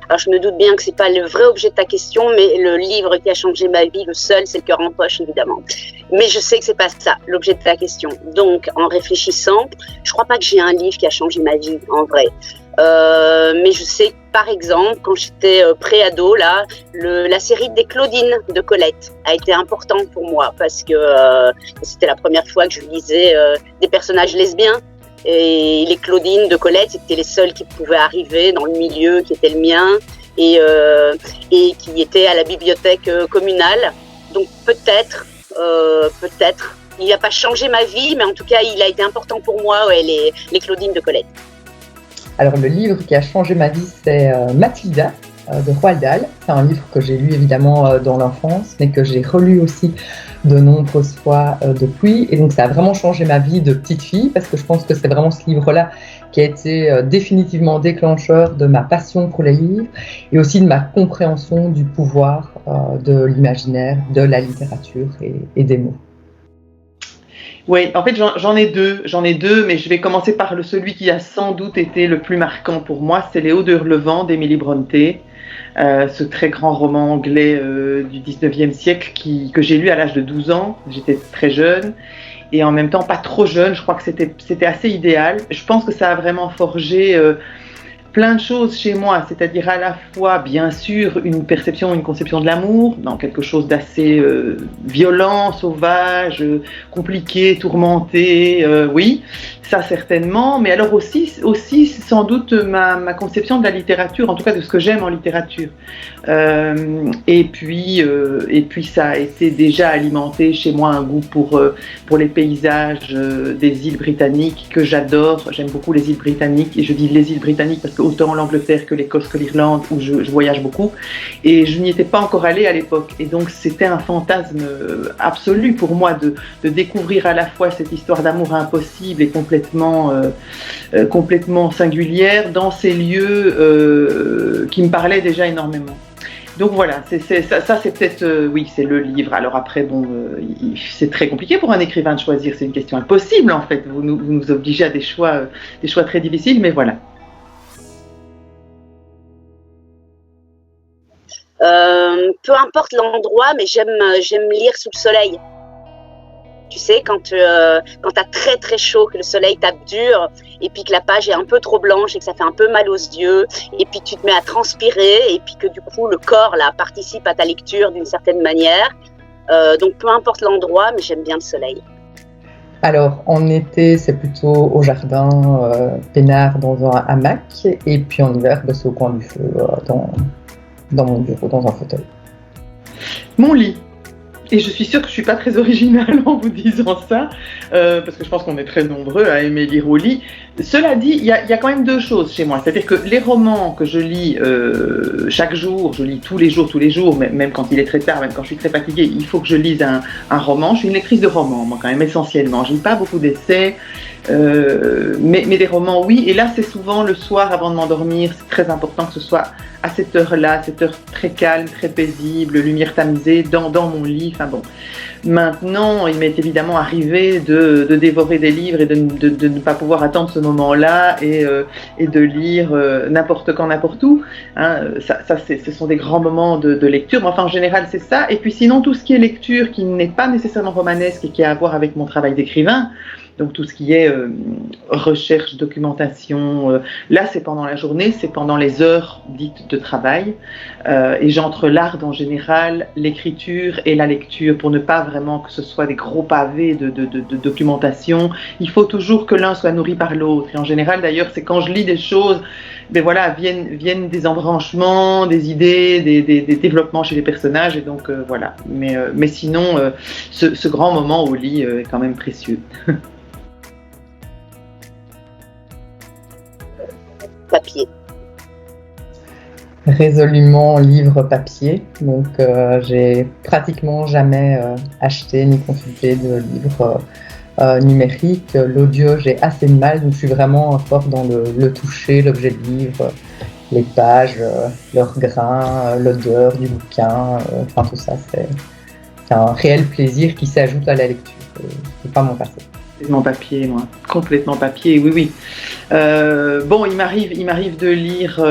Alors je me doute bien que c'est pas le vrai objet de ta question, mais le livre qui a changé ma vie, le seul, c'est Le cœur en poche, évidemment. Mais je sais que c'est pas ça l'objet de ta question. Donc en réfléchissant, je crois pas que j'ai un livre qui a changé ma vie en vrai. Mais je sais que, par exemple, quand j'étais pré-ado, là, la série des Claudines de Colette a été importante pour moi parce que c'était la première fois que je lisais des personnages lesbiens. Et les Claudines de Colette, c'était les seules qui pouvaient arriver dans le milieu qui était le mien et qui étaient à la bibliothèque communale. Donc peut-être, il n'a pas changé ma vie, mais en tout cas, il a été important pour moi, ouais, les Claudines de Colette. Alors le livre qui a changé ma vie, c'est Mathilda de Roald Dahl. C'est un livre que j'ai lu évidemment dans l'enfance, mais que j'ai relu aussi de nombreuses fois depuis. Et donc ça a vraiment changé ma vie de petite fille, parce que je pense que c'est vraiment ce livre-là qui a été définitivement déclencheur de ma passion pour les livres et aussi de ma compréhension du pouvoir de l'imaginaire, de la littérature et des mots. Oui, en fait, j'en ai deux, mais je vais commencer par celui qui a sans doute été le plus marquant pour moi, c'est Les Hauts de Hurlevent d'Emily Brontë, ce très grand roman anglais du 19e siècle que j'ai lu à l'âge de 12 ans, j'étais très jeune, et en même temps pas trop jeune, je crois que c'était assez idéal. Je pense que ça a vraiment forgé plein de choses chez moi, c'est-à-dire à la fois, bien sûr, une perception, une conception de l'amour, dans quelque chose d'assez violent, sauvage, compliqué, tourmenté, oui, ça certainement, mais alors aussi sans doute ma conception de la littérature, en tout cas de ce que j'aime en littérature. Et puis ça a été déjà alimenté chez moi un goût pour les paysages des îles britanniques que j'adore. J'aime beaucoup les îles britanniques, et je dis les îles britanniques parce que autant l'Angleterre que l'Écosse que l'Irlande, où je voyage beaucoup, et je n'y étais pas encore allée à l'époque, et donc c'était un fantasme absolu pour moi de découvrir à la fois cette histoire d'amour impossible et complètement singulière dans ces lieux qui me parlaient déjà énormément. Donc voilà, ça c'est peut-être, oui, c'est le livre. Alors après, bon, c'est très compliqué pour un écrivain de choisir, c'est une question impossible en fait, vous nous obligez à des choix très difficiles, mais voilà. Peu importe l'endroit, mais j'aime lire sous le soleil. Tu sais, quand t'as très très chaud, que le soleil tape dur, et puis que la page est un peu trop blanche et que ça fait un peu mal aux yeux, et puis tu te mets à transpirer, et puis que du coup le corps là participe à ta lecture d'une certaine manière. Donc peu importe l'endroit, mais j'aime bien le soleil. Alors en été, c'est plutôt au jardin, peinard dans un hamac, et puis en hiver, c'est au coin du feu, dans mon bureau, dans un fauteuil. Mon lit. Et je suis sûre que je ne suis pas très originale en vous disant ça, parce que je pense qu'on est très nombreux à aimer lire au lit. Cela dit, il y a quand même deux choses chez moi. C'est-à-dire que les romans que je lis chaque jour, je lis tous les jours, même quand il est très tard, même quand je suis très fatiguée, il faut que je lise un roman. Je suis une lectrice de romans, moi quand même, essentiellement. Je ne lis pas beaucoup d'essais, mais des romans, oui. Et là, c'est souvent le soir avant de m'endormir. C'est très important que ce soit à cette heure-là, cette heure très calme, très paisible, lumière tamisée, dans mon lit. Enfin bon. Maintenant, il m'est évidemment arrivé de dévorer des livres et de ne pas pouvoir attendre ce moment-là et de lire n'importe quand, n'importe où. Hein, ce sont des grands moments de lecture. Enfin, en général, c'est ça. Et puis sinon, tout ce qui est lecture qui n'est pas nécessairement romanesque et qui a à voir avec mon travail d'écrivain, donc tout ce qui est recherche, documentation, là c'est pendant la journée, c'est pendant les heures dites de travail, et j'entrelarde en général l'écriture et la lecture pour ne pas vraiment que ce soit des gros pavés de documentation. Il faut toujours que l'un soit nourri par l'autre, et en général d'ailleurs c'est quand je lis des choses, ben voilà, viennent des embranchements, des idées, des développements chez les personnages, et donc voilà. Mais sinon, ce grand moment au lit est quand même précieux. Papier. Résolument livre papier, donc j'ai pratiquement jamais acheté ni consulté de livres numériques. L'audio, j'ai assez de mal, donc je suis vraiment fort dans le toucher, l'objet de livre, les pages, leur grain, l'odeur du bouquin, enfin tout ça, c'est un réel plaisir qui s'ajoute à la lecture. C'est pas mon passé. Complètement papier, moi. Complètement papier, oui, oui. Bon, il m'arrive de lire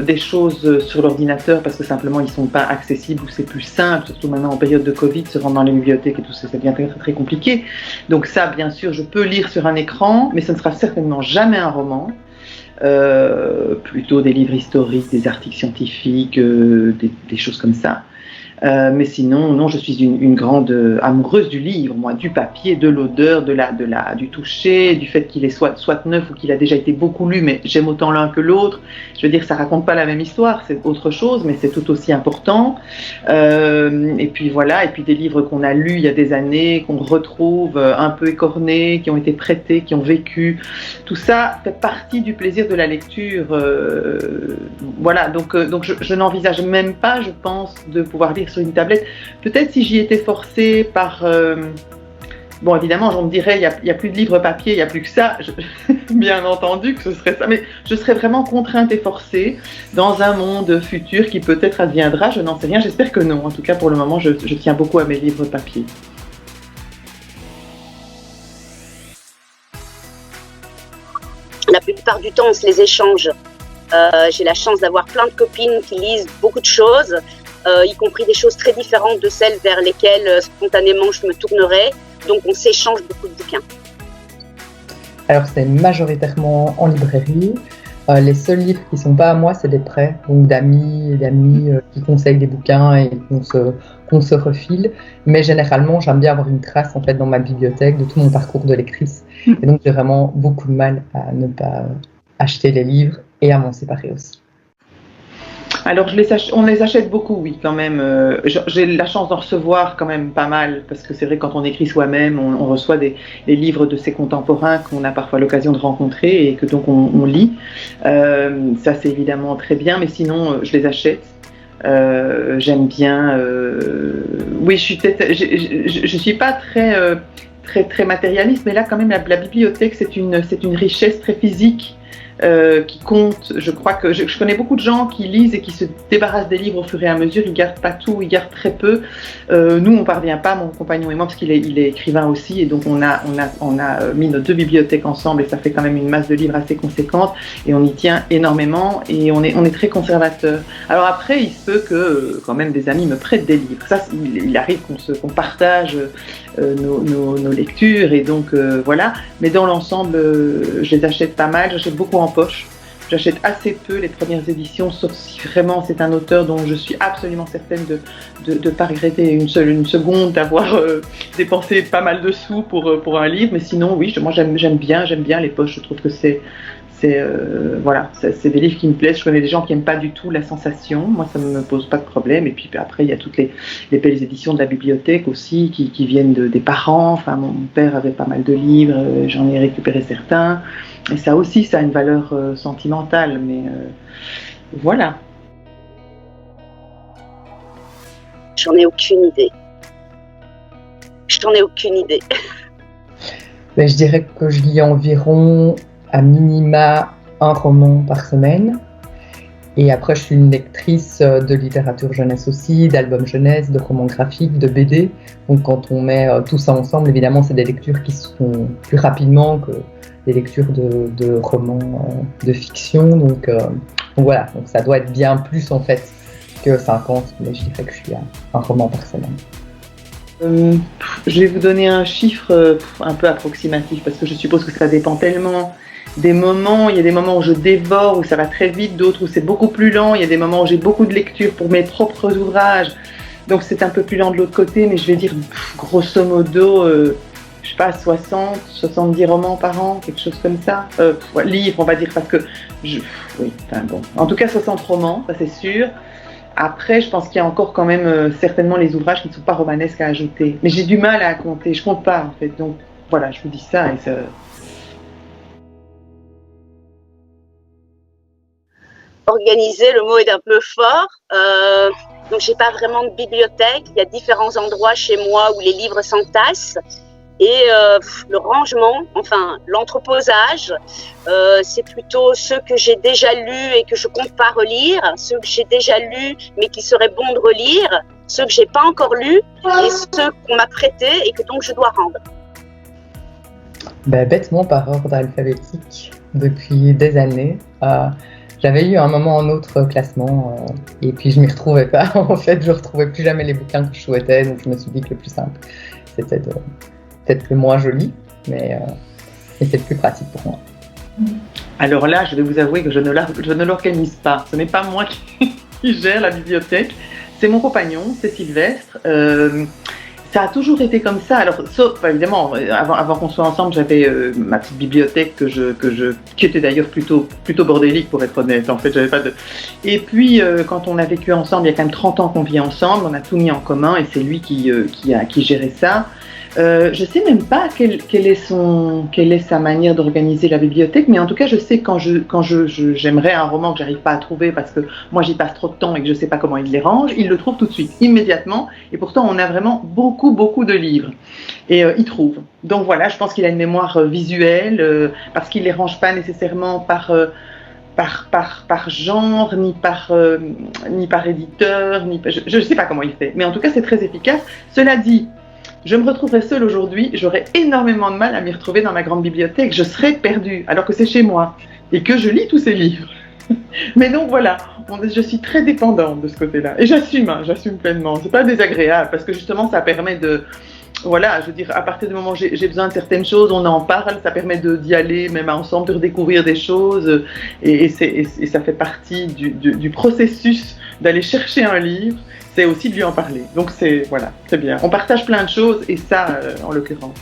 des choses sur l'ordinateur parce que simplement ils ne sont pas accessibles ou c'est plus simple, surtout maintenant en période de Covid, se rendre dans les bibliothèques et tout ça, ça devient très, très compliqué. Donc ça, bien sûr, je peux lire sur un écran, mais ce ne sera certainement jamais un roman. Plutôt des livres historiques, des articles scientifiques, des choses comme ça. Mais sinon, non, je suis une grande amoureuse du livre, moi, du papier, de l'odeur, du toucher, du fait qu'il est soit neuf ou qu'il a déjà été beaucoup lu, mais j'aime autant l'un que l'autre. Je veux dire, ça raconte pas la même histoire, c'est autre chose, mais c'est tout aussi important. Et puis voilà, et puis des livres qu'on a lus il y a des années, qu'on retrouve un peu écornés, qui ont été prêtés, qui ont vécu. Tout ça fait partie du plaisir de la lecture. Voilà, donc je n'envisage même pas, je pense, de pouvoir lire sur une tablette. Peut-être si j'y étais forcée par... bon, évidemment, on me dirait, il n'y a plus de livres papier, il n'y a plus que ça. Bien entendu que ce serait ça. Mais je serais vraiment contrainte et forcée dans un monde futur qui peut-être adviendra. Je n'en sais rien. J'espère que non. En tout cas, pour le moment, je tiens beaucoup à mes livres papier. La plupart du temps, on se les échange. J'ai la chance d'avoir plein de copines qui lisent beaucoup de choses. Y compris des choses très différentes de celles vers lesquelles spontanément je me tournerais. Donc on s'échange beaucoup de bouquins. Alors c'est majoritairement en librairie. Les seuls livres qui ne sont pas à moi, c'est des prêts, donc d'amis qui conseillent des bouquins et qu'on se refile. Mais généralement, j'aime bien avoir une trace en fait dans ma bibliothèque de tout mon parcours de lectrice. Et donc j'ai vraiment beaucoup de mal à ne pas acheter les livres et à m'en séparer aussi. Alors, on les achète beaucoup, oui, quand même. J'ai la chance d'en recevoir quand même pas mal, parce que c'est vrai, quand on écrit soi-même, on reçoit les livres de ses contemporains qu'on a parfois l'occasion de rencontrer et que donc on lit. Ça, c'est évidemment très bien, mais sinon, je les achète. J'aime bien... Oui, je suis pas très matérialiste, mais là, quand même, la bibliothèque, c'est une richesse très physique. Qui compte. Je crois que je connais beaucoup de gens qui lisent et qui se débarrassent des livres au fur et à mesure. Ils gardent pas tout, ils gardent très peu. Nous, on parvient pas, mon compagnon et moi, parce qu'il est écrivain aussi, et donc on a mis nos deux bibliothèques ensemble, et ça fait quand même une masse de livres assez conséquente, et on y tient énormément, et on est très conservateur. Alors après, il se peut que quand même des amis me prêtent des livres. Ça, il arrive qu'on partage nos lectures, et donc voilà. Mais dans l'ensemble, je les achète pas mal. J'achète beaucoup en poche. J'achète assez peu les premières éditions, sauf si vraiment c'est un auteur dont je suis absolument certaine de pas regretter une seconde d'avoir dépensé pas mal de sous pour un livre. Mais sinon, oui, moi j'aime bien les poches. Je trouve que c'est des livres qui me plaisent. Je connais des gens qui n'aiment pas du tout la sensation. Moi, ça ne me pose pas de problème. Et puis après, il y a toutes les belles éditions de la bibliothèque aussi qui viennent des parents. Enfin, mon père avait pas mal de livres. J'en ai récupéré certains. Et ça aussi, ça a une valeur sentimentale. Mais voilà. J'en ai aucune idée. Mais je dirais que je lis environ à minima un roman par semaine. Et après, je suis une lectrice de littérature jeunesse aussi, d'albums jeunesse, de romans graphiques, de BD. Donc quand on met tout ça ensemble, évidemment, c'est des lectures qui se font plus rapidement que des lectures de romans de fiction. Donc voilà, donc ça doit être bien plus en fait que 50, mais je dirais que je suis à un roman par semaine. Je vais vous donner un chiffre un peu approximatif, parce que je suppose que ça dépend tellement des moments. Il y a des moments où je dévore, où ça va très vite, d'autres où c'est beaucoup plus lent. Il y a des moments où j'ai beaucoup de lecture pour mes propres ouvrages, donc c'est un peu plus lent de l'autre côté, mais je vais dire grosso modo, je sais pas, 60, 70 romans par an, quelque chose comme ça. Livres, on va dire, parce que en tout cas 60 romans, ça c'est sûr. Après, je pense qu'il y a encore quand même certainement les ouvrages qui ne sont pas romanesques à ajouter. Mais j'ai du mal à compter, je compte pas en fait. Donc voilà, je vous dis ça et ça... Organiser, le mot est un peu fort. Donc j'ai pas vraiment de bibliothèque. Il y a différents endroits chez moi où les livres s'entassent. Et le rangement, enfin l'entreposage, c'est plutôt ceux que j'ai déjà lus et que je compte pas relire, ceux que j'ai déjà lus mais qui seraient bons de relire, ceux que j'ai pas encore lus et ceux qu'on m'a prêtés et que donc je dois rendre. Bêtement par ordre alphabétique depuis des années. J'avais eu un moment en autre classement et puis je m'y retrouvais pas. En fait, je retrouvais plus jamais les bouquins que je souhaitais, donc je me suis dit que le plus simple, c'était peut-être le moins joli, mais c'est le plus pratique pour moi. Alors là, je vais vous avouer que je ne l'organise pas. Ce n'est pas moi qui gère la bibliothèque, c'est mon compagnon, c'est Sylvestre. Ça a toujours été comme ça. Alors, sauf évidemment, avant qu'on soit ensemble, j'avais ma petite bibliothèque qui était d'ailleurs plutôt bordélique pour être honnête. En fait, j'avais pas de. Et puis, quand on a vécu ensemble, il y a quand même 30 ans qu'on vit ensemble, on a tout mis en commun et c'est lui qui gérait ça. Je sais même pas quelle est sa manière d'organiser la bibliothèque, mais en tout cas, je sais quand j'aimerais un roman que j'arrive pas à trouver parce que moi j'y passe trop de temps et que je sais pas comment il les range, il le trouve tout de suite, immédiatement. Et pourtant, on a vraiment beaucoup de livres et il trouve. Donc voilà, je pense qu'il a une mémoire visuelle parce qu'il les range pas nécessairement par genre, ni par éditeur, je ne sais pas comment il fait, mais en tout cas c'est très efficace. Cela dit, je me retrouverais seule aujourd'hui, j'aurais énormément de mal à m'y retrouver dans ma grande bibliothèque, je serais perdue, alors que c'est chez moi, et que je lis tous ces livres. Mais donc voilà, je suis très dépendante de ce côté-là, et j'assume pleinement, c'est pas désagréable, parce que justement ça permet de... Voilà, je veux dire, à partir du moment où j'ai besoin de certaines choses, on en parle, ça permet d'y aller, même ensemble, de redécouvrir des choses, et ça fait partie du processus d'aller chercher un livre, c'est aussi de lui en parler. Donc c'est bien. On partage plein de choses, et ça, en l'occurrence.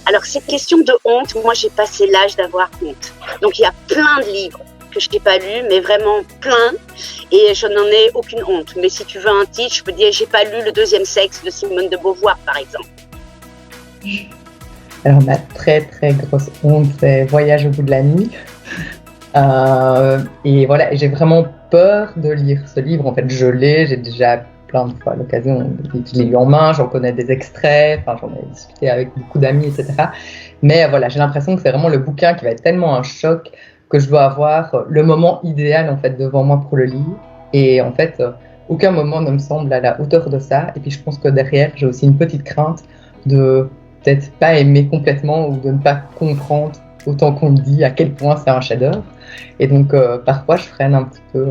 Alors, cette question de honte, moi, j'ai passé l'âge d'avoir honte. Donc, il y a plein de livres que je n'ai pas lus, mais vraiment plein, et je n'en ai aucune honte. Mais si tu veux un titre, je peux dire, j'ai pas lu Le deuxième sexe de Simone de Beauvoir, par exemple. Alors, ma très très grosse honte, c'est Voyage au bout de la nuit. Et voilà, j'ai vraiment peur de lire ce livre. En fait, j'ai déjà plein de fois l'occasion, je l'ai lu en main, j'en connais des extraits, enfin, j'en ai discuté avec beaucoup d'amis, etc. Mais voilà, j'ai l'impression que c'est vraiment le bouquin qui va être tellement un choc que je dois avoir le moment idéal en fait devant moi pour le lire. Et en fait, aucun moment ne me semble à la hauteur de ça. Et puis je pense que derrière, j'ai aussi une petite crainte de peut-être pas aimer complètement ou de ne pas comprendre autant qu'on me dit à quel point c'est un chef-d'œuvre. Et donc parfois, je freine un petit peu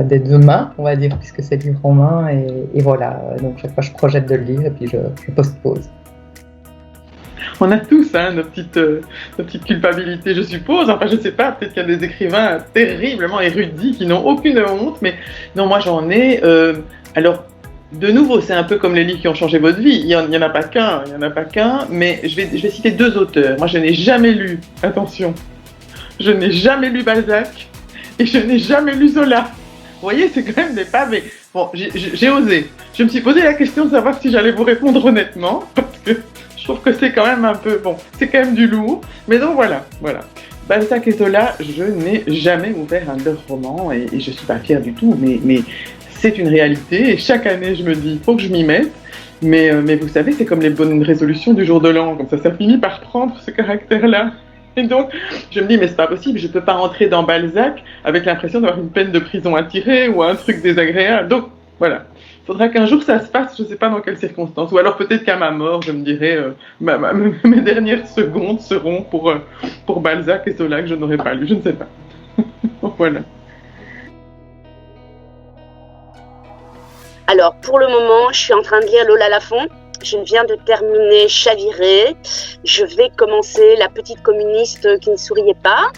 des deux mains, on va dire, puisque c'est livre en main. Et voilà, donc chaque fois, je projette de le lire et puis je postpose. On a tous nos petites culpabilités, je suppose. Enfin, je sais pas, peut-être qu'il y a des écrivains terriblement érudits qui n'ont aucune honte, mais non, moi j'en ai. Alors, de nouveau, c'est un peu comme les livres qui ont changé votre vie. Il y en a pas qu'un, mais je vais citer deux auteurs. Moi, je n'ai jamais lu, attention, je n'ai jamais lu Balzac et je n'ai jamais lu Zola. Vous voyez, c'est quand même des pavés. Bon, j'ai osé. Je me suis posé la question de savoir si j'allais vous répondre honnêtement, parce que je trouve que c'est quand même un peu... Bon, c'est quand même du lourd. Mais donc voilà. Balzac et Zola, je n'ai jamais ouvert un de leurs romans et je ne suis pas fière du tout, mais c'est une réalité. Et chaque année, je me dis, il faut que je m'y mette. Mais vous savez, c'est comme les bonnes résolutions du jour de l'an. Comme ça finit par prendre ce caractère-là. Et donc, je me dis, mais c'est pas possible, je peux pas rentrer dans Balzac avec l'impression d'avoir une peine de prison à tirer ou un truc désagréable. Donc, voilà. Il faudra qu'un jour ça se passe, je ne sais pas dans quelles circonstances. Ou alors peut-être qu'à ma mort, je me dirai mes dernières secondes seront pour Balzac et Zola que je n'aurais pas lu, je ne sais pas. Voilà. Alors, pour le moment, je suis en train de lire Lola Lafont. Je viens de terminer Chaviré. Je vais commencer La petite communiste qui ne souriait pas.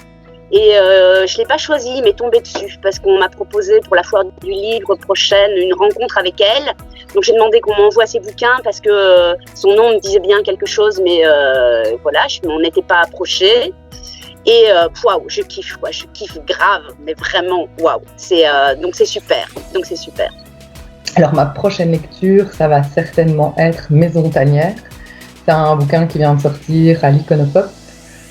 Et je ne l'ai pas choisi, il m'est tombé dessus parce qu'on m'a proposé pour la foire du livre prochaine une rencontre avec elle. Donc j'ai demandé qu'on m'envoie ses bouquins parce que son nom me disait bien quelque chose, mais voilà, on n'était pas approchés. Et waouh, je kiffe grave, mais vraiment waouh. Donc c'est super. Alors ma prochaine lecture, ça va certainement être Maison tanière. C'est un bouquin qui vient de sortir à l'Iconopop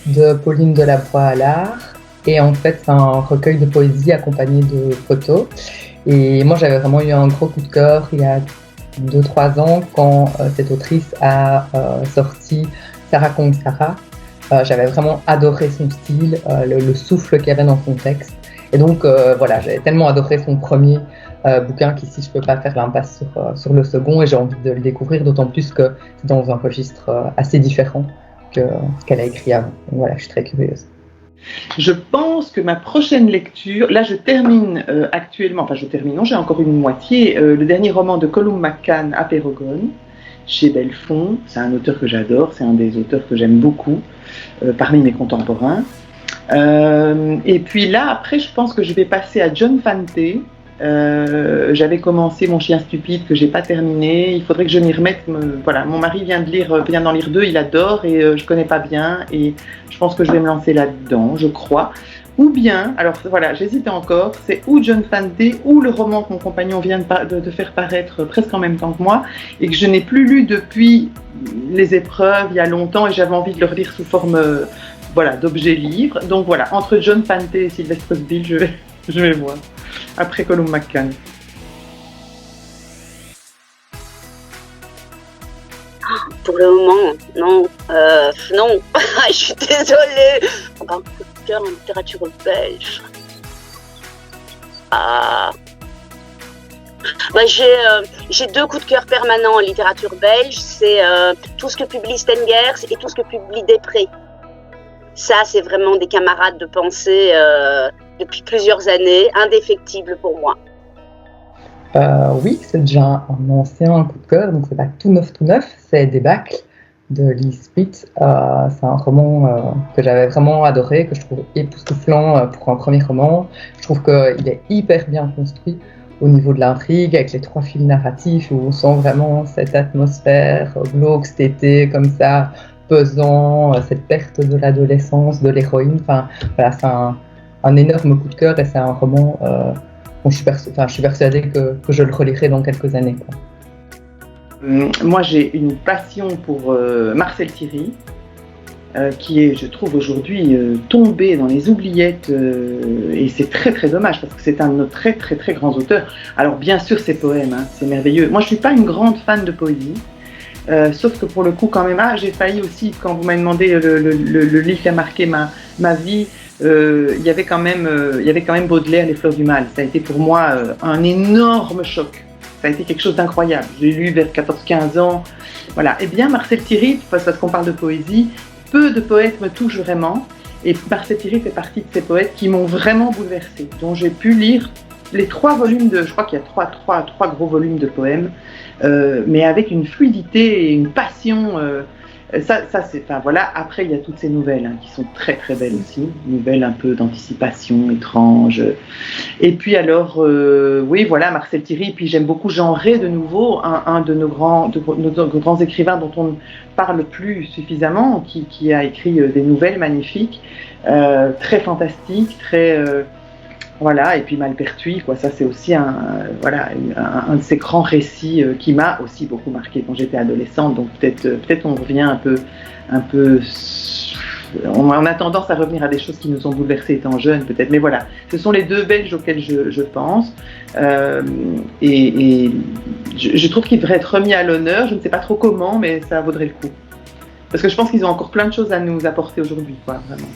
de Pauline Delabroix-Allard. Et en fait, c'est un recueil de poésie accompagné de photos. Et moi, j'avais vraiment eu un gros coup de cœur il y a 2-3 ans quand cette autrice a sorti Ça raconte Sarah. J'avais vraiment adoré son style, le souffle qu'il y avait dans son texte. Et donc voilà, j'ai tellement adoré son premier bouquin qu'ici je ne peux pas faire l'impasse sur le second et j'ai envie de le découvrir, d'autant plus que c'est dans un registre assez différent que ce qu'elle a écrit avant. Donc voilà, je suis très curieuse. Je pense que ma prochaine lecture, là je termine actuellement, enfin je termine, non j'ai encore une moitié, le dernier roman de Colum McCann, Apeirogon, chez Belfond. C'est un auteur que j'adore, c'est un des auteurs que j'aime beaucoup parmi mes contemporains. Et puis là après je pense que je vais passer à John Fante. J'avais commencé Mon chien stupide que j'ai pas terminé, il faudrait que je m'y remette. Voilà, mon mari vient d'en lire 2, il adore et je connais pas bien et je pense que je vais me lancer là-dedans, je crois. Ou bien, alors voilà, j'hésite encore, c'est ou John Fante ou le roman que mon compagnon vient de faire paraître presque en même temps que moi et que je n'ai plus lu depuis les épreuves il y a longtemps et j'avais envie de le relire sous forme voilà, d'objet livre. Donc voilà, entre John Fante et Sylvester Bill, je vais voir. Après Colum McCann. Pour le moment, non. Non, je suis désolée. Un coup de cœur en littérature belge. J'ai 2 coups de cœur permanents en littérature belge. C'est tout ce que publie Stengers et tout ce que publie Després. Ça, c'est vraiment des camarades de pensée depuis plusieurs années, indéfectibles pour moi. Oui, c'est déjà un ancien coup de cœur, donc c'est pas tout neuf, c'est Débâcle de Lise Pitt. C'est un roman que j'avais vraiment adoré, que je trouve époustouflant pour un premier roman. Je trouve qu'il est hyper bien construit au niveau de l'intrigue, avec les 3 fils narratifs, où on sent vraiment cette atmosphère glauque, cet été, comme ça, pesant, cette perte de l'adolescence, de l'héroïne. Enfin, voilà, c'est un énorme coup de cœur et c'est un roman dont je suis persuadée que je le relirai dans quelques années, quoi. Moi, j'ai une passion pour Marcel Thierry, qui est, je trouve, aujourd'hui tombé dans les oubliettes, et c'est très très dommage parce que c'est un de nos très très très grands auteurs. Alors bien sûr, ses poèmes, hein, c'est merveilleux. Moi, je suis pas une grande fan de poésie. Sauf que pour le coup quand même, j'ai failli aussi, quand vous m'avez demandé le livre qui a marqué ma vie, il y avait quand même Baudelaire, Les Fleurs du Mal. Ça a été pour moi un énorme choc. Ça a été quelque chose d'incroyable. Je l'ai lu vers 14-15 ans. Voilà. Et bien Marcel Thierry, parce qu'on parle de poésie, peu de poètes me touchent vraiment. Et Marcel Thierry fait partie de ces poètes qui m'ont vraiment bouleversée, dont j'ai pu lire les 3 volumes je crois qu'il y a 3 gros volumes de poèmes, mais avec une fluidité et une passion. Ça c'est, enfin voilà. Après il y a toutes ces nouvelles qui sont très très belles aussi, nouvelles un peu d'anticipation étrange. Et puis alors oui voilà, Marcel Thierry. Puis j'aime beaucoup Jean Rey de nouveau, un de nos grands écrivains dont on ne parle plus suffisamment, qui a écrit des nouvelles magnifiques, très fantastiques, très voilà. Et puis Malpertuis, quoi. Ça c'est aussi un de ces grands récits qui m'a aussi beaucoup marqué quand j'étais adolescente. Donc peut-être on revient un peu on a tendance à revenir à des choses qui nous ont bouleversés étant jeunes peut-être, mais voilà, ce sont les 2 Belges auxquels je pense, et je trouve qu'ils devraient être remis à l'honneur. Je ne sais pas trop comment, mais ça vaudrait le coup parce que je pense qu'ils ont encore plein de choses à nous apporter aujourd'hui, quoi, vraiment.